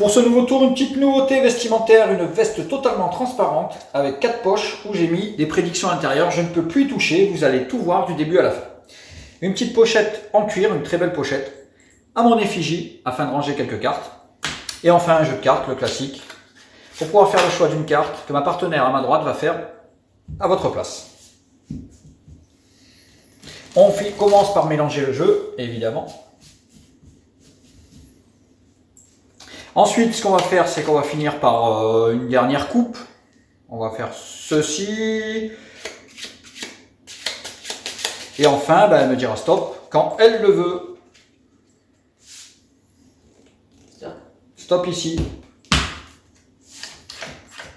Pour ce nouveau tour, une petite nouveauté vestimentaire, une veste totalement transparente avec 4 poches où j'ai mis des prédictions intérieures. Je ne peux plus y toucher, vous allez tout voir du début à la fin. Une petite pochette en cuir, une très belle pochette, à mon effigie afin de ranger quelques cartes. Et enfin un jeu de cartes, le classique, pour pouvoir faire le choix d'une carte que ma partenaire à ma droite va faire à votre place. On commence par mélanger le jeu, évidemment. Ensuite, ce qu'on va faire, c'est qu'on va finir par une dernière coupe. On va faire ceci. Et enfin, elle me dira stop quand elle le veut. Stop ici.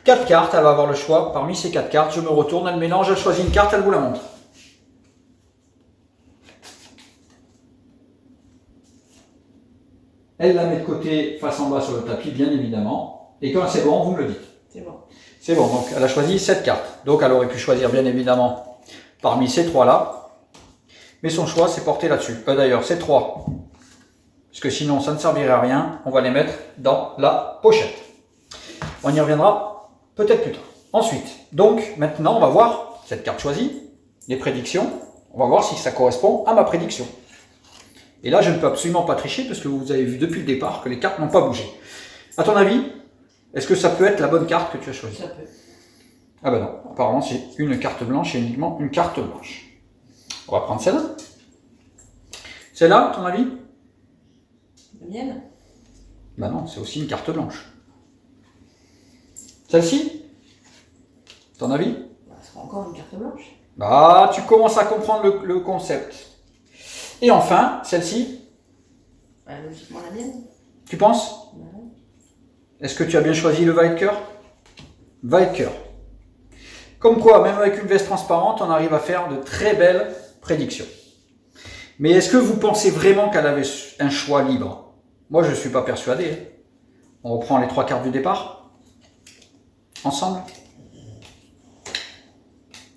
4 cartes, elle va avoir le choix. Parmi ces 4 cartes, je me retourne, elle mélange, elle choisit une carte, elle vous la montre. Elle la met de côté, face en bas sur le tapis, bien évidemment. Et quand c'est bon, vous me le dites. C'est bon. C'est bon, donc elle a choisi 7 cartes. Donc elle aurait pu choisir, bien évidemment, parmi ces 3-là. Mais son choix s'est porté là-dessus. D'ailleurs, ces 3. Parce que sinon, ça ne servirait à rien. On va les mettre dans la pochette. On y reviendra peut-être plus tard. Ensuite, donc, maintenant, on va voir cette carte choisie, les prédictions. On va voir si ça correspond à ma prédiction. Et là, je ne peux absolument pas tricher parce que vous avez vu depuis le départ que les cartes n'ont pas bougé. À ton avis, est-ce que ça peut être la bonne carte que tu as choisie? Ça peut. Ah ben non, apparemment c'est une carte blanche et uniquement une carte blanche. On va prendre celle-là. Celle-là, à ton avis? La mienne? Ben non, c'est aussi une carte blanche. Celle-ci? Ton avis? Bah, ça sera encore une carte blanche. Bah, tu commences à comprendre le concept. Et enfin, celle-ci, Bah, logiquement la mienne. tu penses? Bah, Est-ce que tu as bien choisi le valet de cœur? Valet de cœur. Comme quoi, même avec une veste transparente, on arrive à faire de très belles prédictions. Mais est-ce que vous pensez vraiment qu'elle avait un choix libre? Moi, je ne suis pas persuadé. On reprend les 3 cartes du départ. Ensemble.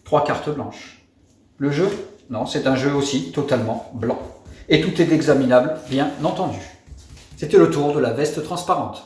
3 cartes blanches. Le jeu? Non, c'est un jeu aussi totalement blanc. Et tout est examinable, bien entendu. C'était le tour de la veste transparente.